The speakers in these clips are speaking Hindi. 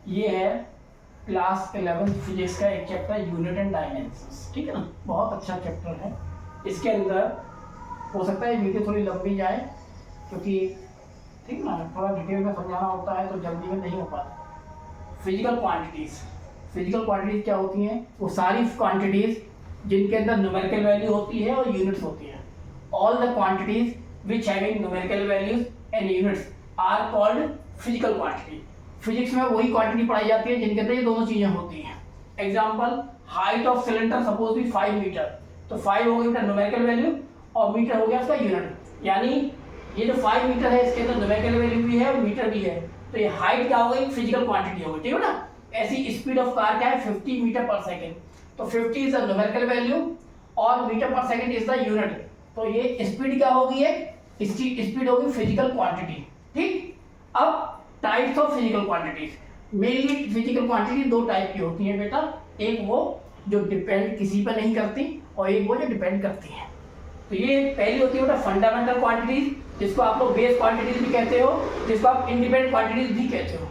ये है क्लास 11 फिजिक्स का एक चैप्टर यूनिट एंड डायमेंशंस, ठीक है ना। बहुत अच्छा चैप्टर है। इसके अंदर हो सकता है वीडियो थोड़ी लंबी जाए क्योंकि ठीक ना, थोड़ा डिटेल में समझाना होता है तो जल्दी में नहीं हो पाता। फिजिकल क्वांटिटीज क्या होती हैं? वो सारी क्वांटिटीज जिनके अंदर न्यूमेरिकल वैल्यू होती है और यूनिट्स होती है। All the quantities which having numerical values and units are called physical quantity. Physics में वही क्वांटिटी पढ़ाई जाती है जिनके अंदर ये दोनों चीजें होती हैं। Example, height of cylinder suppose भी 5 मीटर, तो 5 हो गया न्यूमेरिकल वैल्यू और मीटर हो गया उसका यूनिट। यानी ये जो 5 मीटर है इसके अंदर न्यूमेरिकल वैल्यू भी है और मीटर भी है, तो ये हाइट क्या हो गई? फिजिकल क्वांटिटी हो गई, ठीक है ना। ऐसी स्पीड ऑफ कार क्या है? 50 मीटर पर सेकेंड, तो 50 इज द न्यूमेरिकल वैल्यू और मीटर पर सेकेंड इज द यूनिट। तो ये स्पीड क्या होगी? इसकी स्पीड होगी फिजिकल क्वांटिटी, ठीक। अब types of physical quantities, mainly physical quantity दो टाइप की होती हैं बेटा। एक वो जो डिपेंड किसी पर नहीं करती और एक वो जो डिपेंड करती है। तो ये पहली होती है बेटा फंडामेंटल क्वांटिटीज, जिसको आप लोग बेस क्वांटिटीज भी कहते हो, जिसको आप इंडिपेंडेंट क्वांटिटीज भी कहते हो।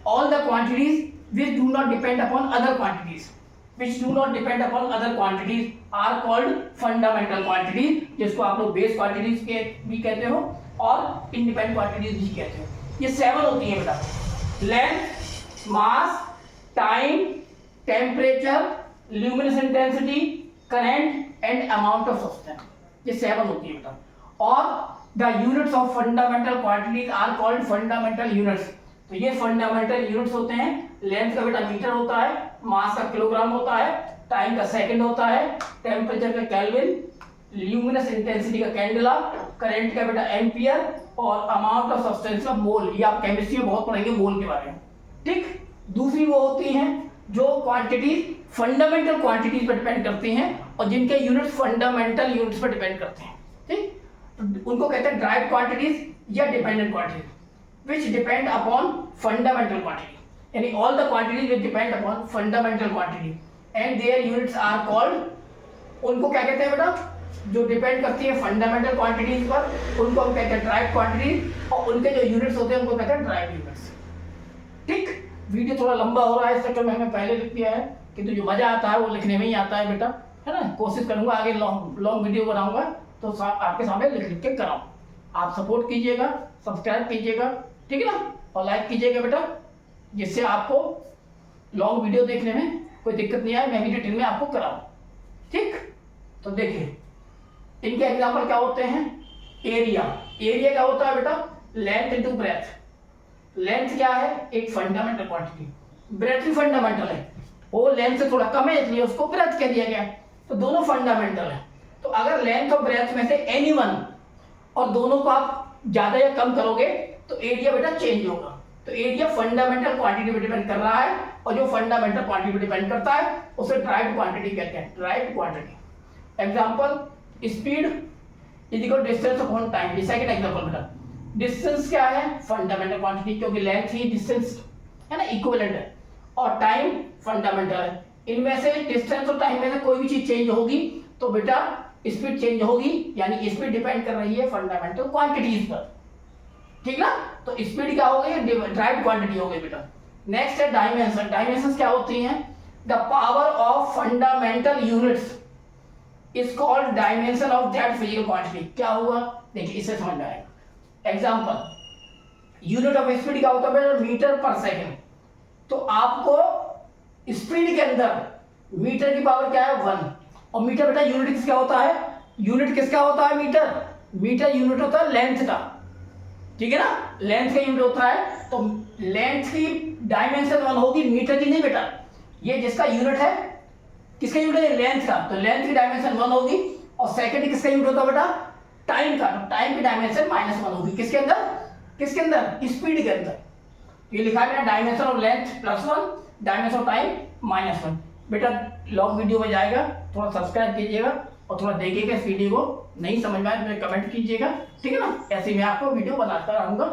All the quantities which do not depend upon other quantities, which do not depend upon other quantities are called fundamental quantities, जिसको आप लोग बेस क्वांटिटीज के भी कहते हो और इंडिपेंडेंट क्वांटिटीज भी कहते हो। ये 7 होती है बेटा, length, mass, time, temperature, luminous intensity, current and amount of substance, ये 7 होती है बेटा। और the units of fundamental quantities are called fundamental units. तो ये फंडामेंटल यूनिट्स होते हैं। लेंथ का बेटा मीटर होता है, मास का किलोग्राम होता है, टाइम का सेकंड होता है, टेम्परेचर का केल्विन, ल्यूमिनस इंटेंसिटी का कैंडेला, करंट का बेटा एम्पियर और अमाउंट ऑफ सब्सटेंस का मोल। ये आप केमिस्ट्री में बहुत पढ़ेंगे मोल के बारे में, ठीक। दूसरी वो होती हैं जो क्वांटिटीज फंडामेंटल क्वांटिटीज पर डिपेंड करती हैं और जिनके यूनिट्स फंडामेंटल यूनिट्स पर डिपेंड करते हैं, ठीक। उनको कहते हैं ड्राइव क्वांटिटीज या dependent quantities which depend upon fundamental quantity, यानी all the quantities which depend upon fundamental quantity and their units are called, उनको क्या कहते हैं बेटा? जो डिपेंड करती है फंडामेंटल क्वांटिटीज पर उनको हम कहते हैं ड्राइव क्वांटिटीज और उनके जो यूनिट्स होते हैं उनको कहते हैं ड्राइव यूनिट्स, ठीक। वीडियो थोड़ा लंबा हो रहा है, इस चक्कर में हमें पहले लिख दिया है, किंतु जो मजा आता है वो लिखने में ही आता है बेटा, है ना। कोशिश करूंगा आगे लॉन्ग वीडियो बनाऊंगा तो आपके सामने लिख के कराऊं। आप सपोर्ट कीजिएगा, सब्सक्राइब कीजिएगा, ठीक है ना, और लाइक कीजिएगा बेटा, जिससे आपको लॉन्ग वीडियो देखने में कोई दिक्कत नहीं आए, मैं भी डिटेल में आपको कराऊं, ठीक। तो देखिए इनके एग्जांपल क्या होते हैं। एरिया क्या होता है बेटा? Length into breadth. लेंथ क्या है? एक फंडामेंटल क्वांटिटी, ब्रेथ भी फंडामेंटल है, वो लेंथ से थोड़ा कम है इसलिए उसको ब्रेथ कह दिया गया, तो दोनों फंडामेंटल है। तो अगर लेंथ और ब्रेथ में से एनी वन और दोनों को आप ज्यादा या कम करोगे तो एरिया बेटा चेंज होगा। तो एरिया फंडामेंटल क्वांटिटी पे डिपेंड कर रहा है और जो फंडामेंटल क्वांटिटी पे डिपेंड करता है उसे ड्राइव्ड क्वांटिटी कहते हैं, derived quantity. Example, speed is equal distance upon time. Second example बेटा, डिस्टेंस क्या है? फंडामेंटल क्वांटिटी, क्योंकि लेंथ ही डिस्टेंस है ना, इक्विवेलेंट है, और टाइम फंडामेंटल है। इनमें से डिस्टेंस और टाइम में से कोई भी चीज चेंज होगी तो बेटा स्पीड चेंज होगी, यानी स्पीड डिपेंड कर रही है फंडामेंटल क्वांटिटीज पर, ठीक ना। तो स्पीड क्या हो गई? ड्राइव्ड क्वांटिटी हो गई बेटा। नेक्स्ट है डायमेंशन। डायमेंशंस क्या होती हैं? The power of fundamental units is called dimension of that physical quantity. क्या हुआ? देखिए इससे समझ में आएगा। एग्जांपल, यूनिट ऑफ स्पीड क्या होता है? मीटर पर सेकेंड। तो आपको स्पीड के अंदर मीटर की पावर क्या है? 1। और मीटर बेटा यूनिट किसका होता है? यूनिट किसका होता है? मीटर यूनिट होता है लेंथ का, ठीक है ना, लेंथ का यूनिट होता है। तो लेंथ की डायमेंशन 1 होगी, मीटर की नहीं बेटा। ये जिसका यूनिट है, किसका यूनिट है? लेंथ का, तो लेंथ की डायमेंशन 1 होगी। और सेकंड किसका यूनिट होता है बेटा? टाइम का, तो टाइम की डायमेंशन -1 होगी। किसके अंदर? स्पीड के अंदर। ये लिखा गया dimension of length +1, dimension of time -1। बेटा लॉन्ग वीडियो में जाएगा, थोड़ा सब्सक्राइब कीजिएगा और थोड़ा देखिएगा इस वीडियो को। नहीं समझ में आए तो कमेंट कीजिएगा, ठीक है ना। ऐसे मैं आपको वीडियो बनाता रहूंगा।